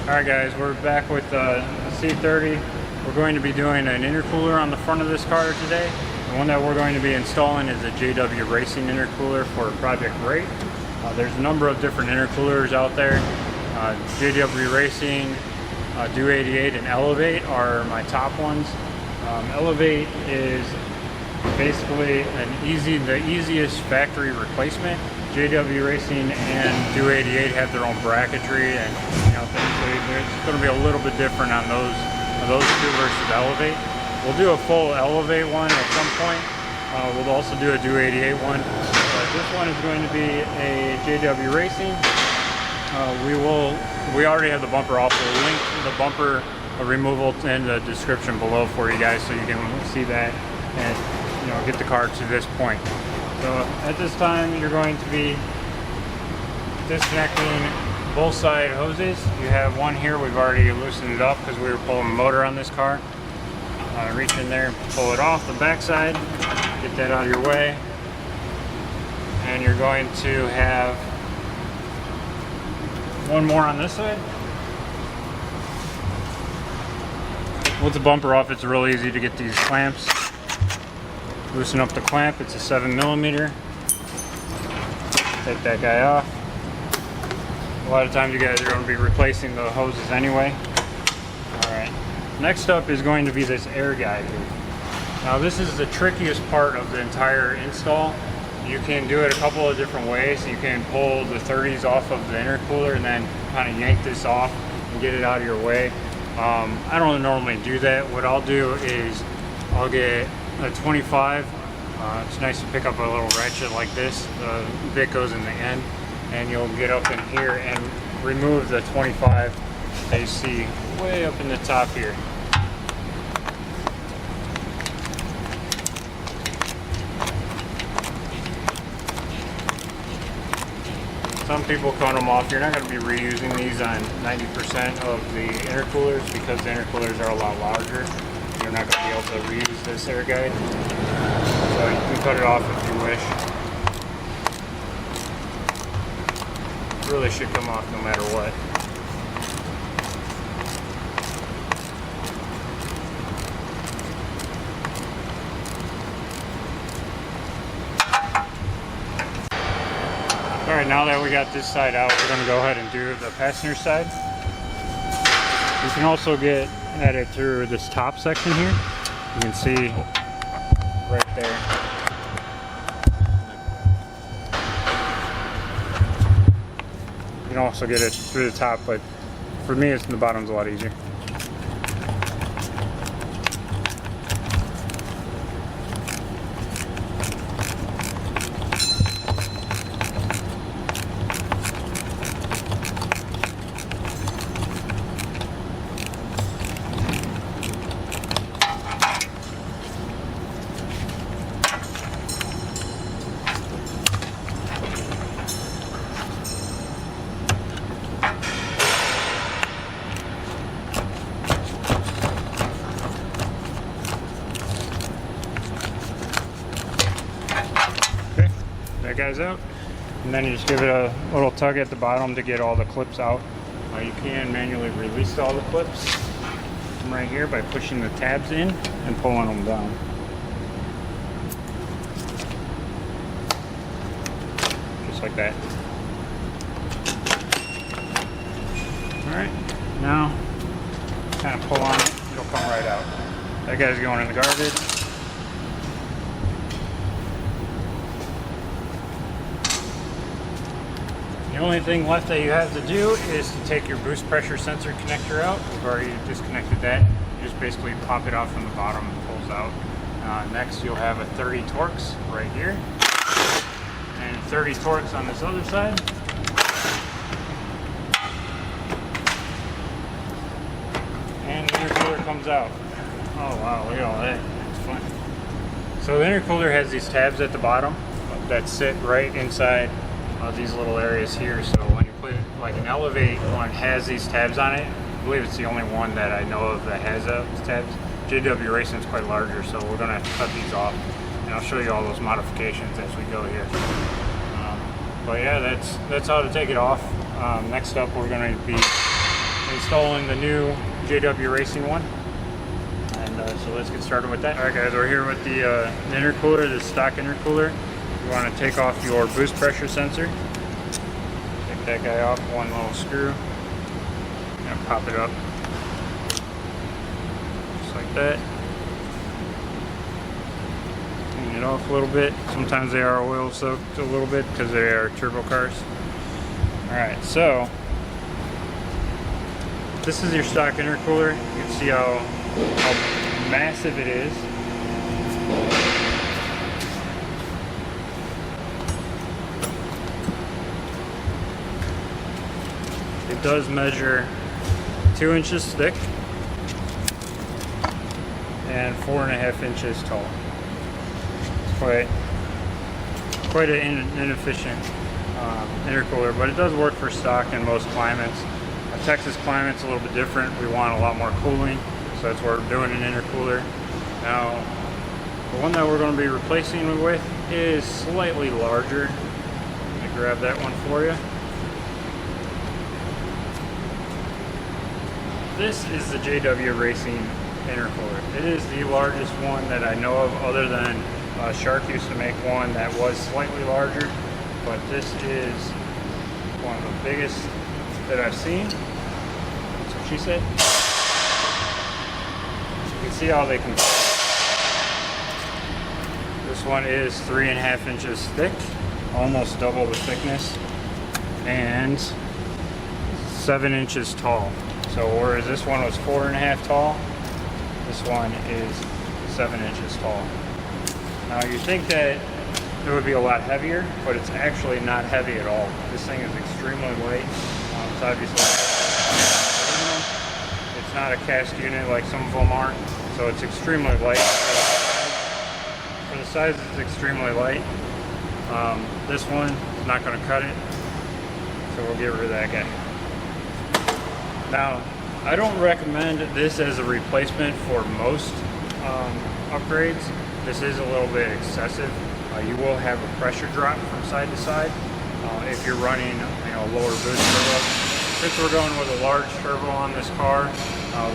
Alright guys, we're back with the C30. We're going to be doing an intercooler on the front of this car today. The one that we're going to be installing is a JWRacing intercooler for Project Rate. There's a number of different intercoolers out there. JWRacing, Do 88, and Elevate are my top ones. Elevate is basically the easiest factory replacement. JWRacing and Do 88 have their own bracketry and things. So it's going to be a little bit different on those two versus Elevate. We'll do a full Elevate one at some point. We'll also do a Do 88 one. But this one is going to be a JWRacing. We already have the bumper off. We'll link the bumper removal in the description below for you guys, so you can see that and get the car to this point. So at this time, you're going to be disconnecting both side hoses. You have one here. We've already loosened it up because we were pulling the motor on this car. Reach in there, pull it off the back side, get that out of your way, and you're going to have one more on this side. With the bumper off, it's real easy to get these clamps. Loosen up the clamp. It's a 7mm. Take that guy off. A lot of times you guys are going to be replacing the hoses anyway. Alright. Next up is going to be this air guide here. Now this is the trickiest part of the entire install. You can do it a couple of different ways. You can pull the 30s off of the intercooler and then kind of yank this off and get it out of your way. I don't normally do that. What I'll do is I'll get a 25. It's nice to pick up a little ratchet like this. The bit goes in the end, and you'll get up in here and remove the 25 that you see way up in the top here. Some people cut them off. You're not going to be reusing these on 90% of the intercoolers because the intercoolers are a lot larger. You're not going to be able to reuse this air guide. So you can cut it off if you wish. It really should come off no matter what. Alright, now that we got this side out, we're going to go ahead and do the passenger side. You can also get at it through this top section here. You can see right there. You can also get it through the top, but for me, it's in the bottom's a lot easier. That guy's out, and then you just give it a little tug at the bottom to get all the clips out. You can manually release all the clips from right here by pushing the tabs in and pulling them down. Just like that. Alright, now kind of pull on it, it'll come right out. That guy's going in the garbage. The only thing left that you have to do is to take your boost pressure sensor connector out. We've already disconnected that. You just basically pop it off from the bottom and it pulls out. Next you'll have a 30 Torx right here. And 30 Torx on this other side. And the intercooler comes out. Oh wow, look at all that. It's fun. So the intercooler has these tabs at the bottom that sit right inside these little areas here. So when you put like an Elevate one has these tabs on it. I believe it's the only one that I know of that has those tabs. JWRacing is quite larger, so we're gonna have to cut these off, and I'll show you all those modifications as we go here. But yeah, that's how to take it off. Next up, we're going to be installing the new JWRacing one. And so let's get started with that. Alright guys, we're here with the intercooler, the stock intercooler. You want to take off your boost pressure sensor. Take that guy off, one little screw. And pop it up. Just like that. Clean it off a little bit. Sometimes they are oil soaked a little bit because they are turbo cars. Alright, so this is your stock intercooler. You can see how massive it is. It does measure 2 inches thick and 4.5 inches tall. It's quite an inefficient intercooler, but it does work for stock in most climates. Texas climate's a little bit different. We want a lot more cooling, so that's why we're doing an intercooler. Now, the one that we're going to be replacing it with is slightly larger. Let me grab that one for you. This is the JWRacing intercooler. It is the largest one that I know of, other than Shark used to make one that was slightly larger, but this is one of the biggest that I've seen. That's what she said. You can see how they compare. This one is 3.5 inches thick, almost double the thickness, and 7 inches tall. So whereas this one was 4.5 tall, this one is 7 inches tall. Now you think that it would be a lot heavier, but it's actually not heavy at all. This thing is extremely light. It's obviously aluminum. It's not a cast unit like some of them are, so it's extremely light. For the size, it's extremely light. This one is not going to cut it, so we'll get rid of that guy. Now, I don't recommend this as a replacement for most upgrades. This is a little bit excessive. You will have a pressure drop from side to side if you're running, lower boost turbo. Since we're going with a large turbo on this car,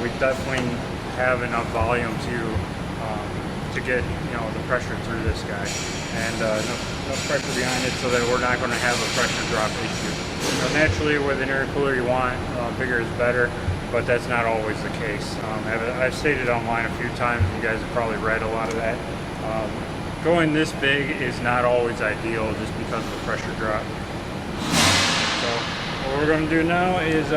we definitely have enough volume to get the pressure through this guy, and no pressure behind it, so that we're not going to have a pressure drop issue. Naturally, with an intercooler, you want bigger is better, but that's not always the case. I've stated online a few times, and you guys have probably read a lot of that. Going this big is not always ideal just because of the pressure drop. So what we're going to do now is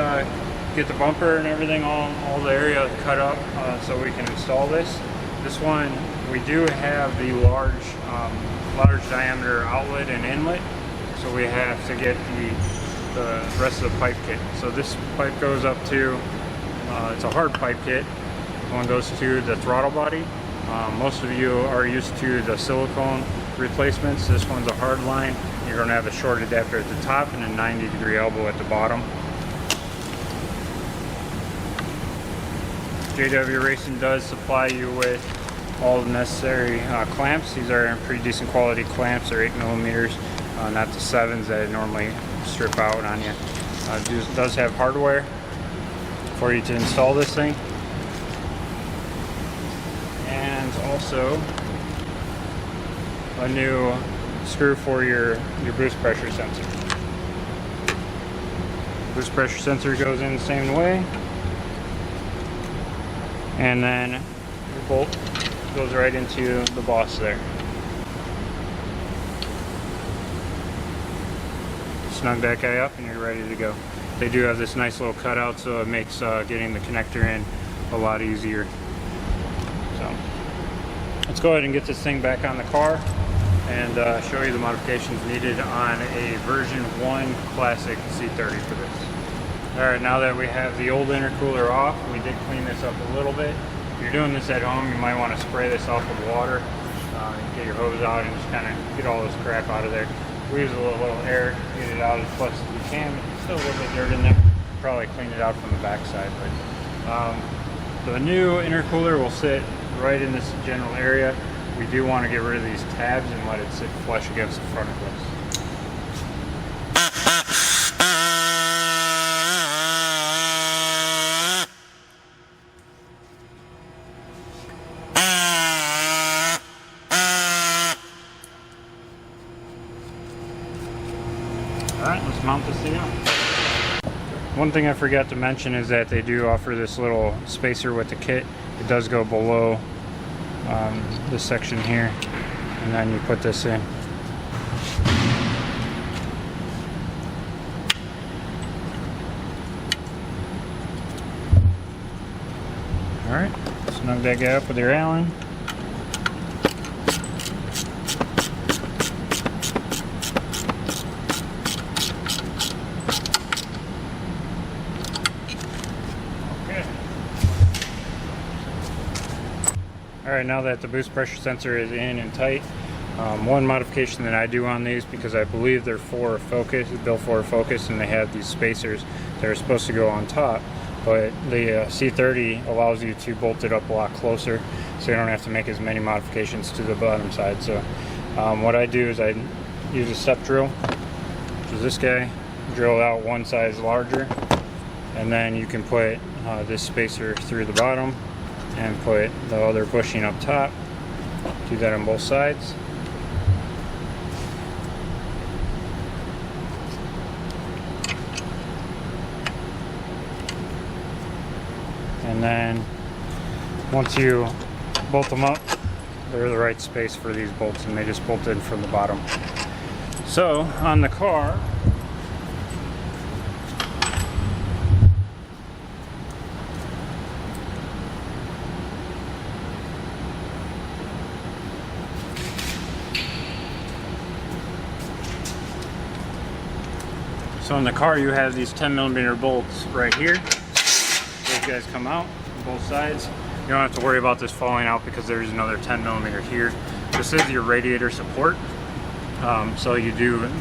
get the bumper and everything, all the area cut up so we can install this. This one, we do have the large diameter outlet and inlet, so we have to get the rest of the pipe kit. So this pipe goes up to, it's a hard pipe kit. One goes to the throttle body. Most of you are used to the silicone replacements. This one's a hard line. You're going to have a short adapter at the top and a 90-degree elbow at the bottom. JWRacing does supply you with all the necessary clamps. These are pretty decent quality clamps. They're 8mm, not the 7s that it normally strip out on you. It does have hardware for you to install this thing. And also a new screw for your boost pressure sensor. Boost pressure sensor goes in the same way, and then the bolt goes right into the boss there. Snug that guy up and you're ready to go. They do have this nice little cutout, so it makes getting the connector in a lot easier. So let's go ahead and get this thing back on the car and show you the modifications needed on a version 1 classic C30 for this. Alright, now that we have the old intercooler off, we did clean this up a little bit. If you're doing this at home, you might want to spray this off with water. Get your hose out and just kind of get all this crap out of there. We use a little air to get it out as close as we can, but there's still a little bit of dirt in there. Probably clean it out from the back side. But the new intercooler will sit right in this general area. We do want to get rid of these tabs and let it sit flush against the front of this. that, let's mount this thing up. One thing I forgot to mention is that they do offer this little spacer with the kit. It does go below this section here, and then you put this in. Alright, snug that guy up with your Allen. Alright, now that the boost pressure sensor is in and tight, one modification that I do on these, because I believe they're for focus, built for focus, and they have these spacers that are supposed to go on top, but the C30 allows you to bolt it up a lot closer, so you don't have to make as many modifications to the bottom side. So what I do is I use a step drill, which is this guy, drill out one size larger, and then you can put this spacer through the bottom and put the other bushing up top. Do that on both sides. And then once you bolt them up, they're the right space for these bolts, and they just bolt in from the bottom. So on the car, you have these 10mm bolts right here. Those guys come out on both sides. You don't have to worry about this falling out because there's another 10mm here. This is your radiator support, so you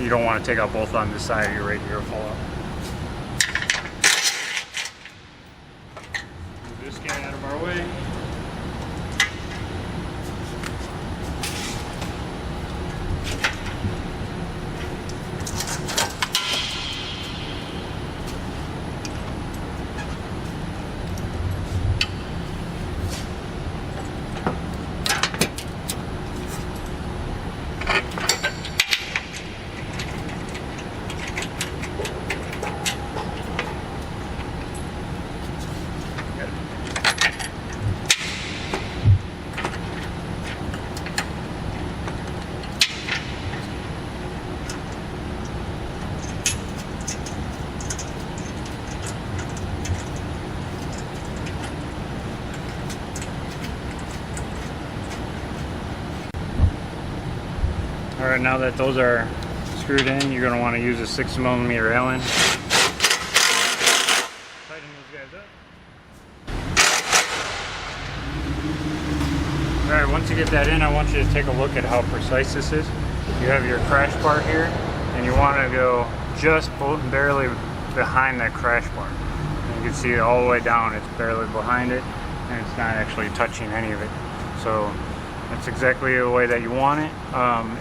don't want to take out both on this side of your radiator fall out. Move this guy out of our way. Alright, now that those are screwed in, you're going to want to use a 6mm Allen. Tighten those guys up. Alright, once you get that in, I want you to take a look at how precise this is. You have your crash bar here, and you want to go just barely behind that crash bar. And you can see it all the way down, it's barely behind it, and it's not actually touching any of it. So that's exactly the way that you want it.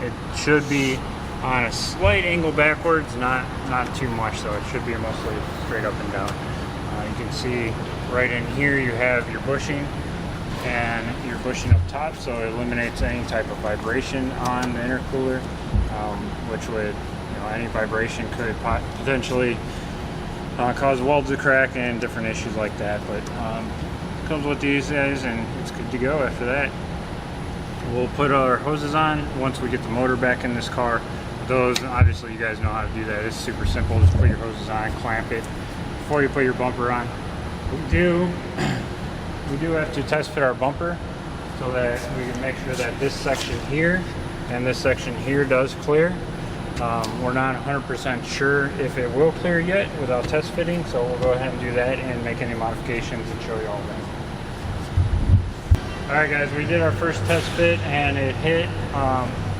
It should be on a slight angle backwards, not too much though. It should be mostly straight up and down. You can see right in here you have your bushing and your bushing up top, so it eliminates any type of vibration on the intercooler, which would, any vibration could potentially cause welds to crack and different issues like that. But it comes with these guys and it's good to go after that. We'll put our hoses on once we get the motor back in this car. Those, obviously you guys know how to do that. It's super simple. Just put your hoses on, clamp it before you put your bumper on. We do have to test fit our bumper so that we can make sure that this section here and this section here does clear. We're not 100% sure if it will clear yet without test fitting, so we'll go ahead and do that and make any modifications and show you all that. Alright guys, we did our first test fit and it hit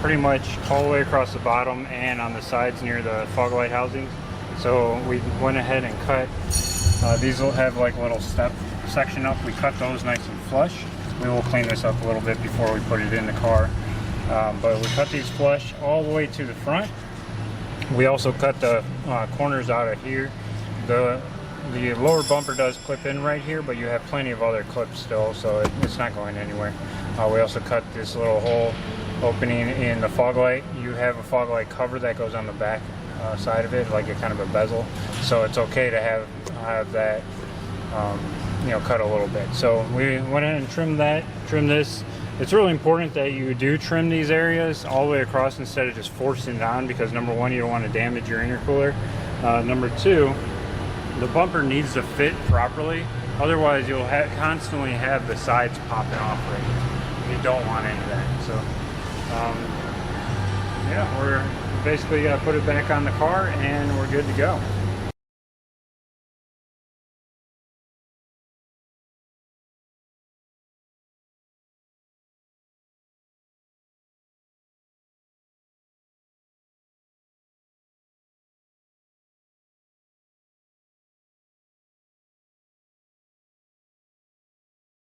pretty much all the way across the bottom and on the sides near the fog light housings. So we went ahead and cut, these will have like a little step section up. We cut those nice and flush. We will clean this up a little bit before we put it in the car. But we cut these flush all the way to the front. We also cut the corners out of here. The lower bumper does clip in right here, but you have plenty of other clips still, so it's not going anywhere. We also cut this little hole opening in the fog light. You have a fog light cover that goes on the back side of it, like a kind of a bezel. So it's okay to have that, you know, cut a little bit. So we went in and trimmed this. It's really important that you do trim these areas all the way across instead of just forcing it on, because number one, you don't want to damage your intercooler. Number two, the bumper needs to fit properly. Otherwise, you'll constantly have the sides popping off right. You don't want any of that. So, yeah, we're basically going to put it back on the car and we're good to go.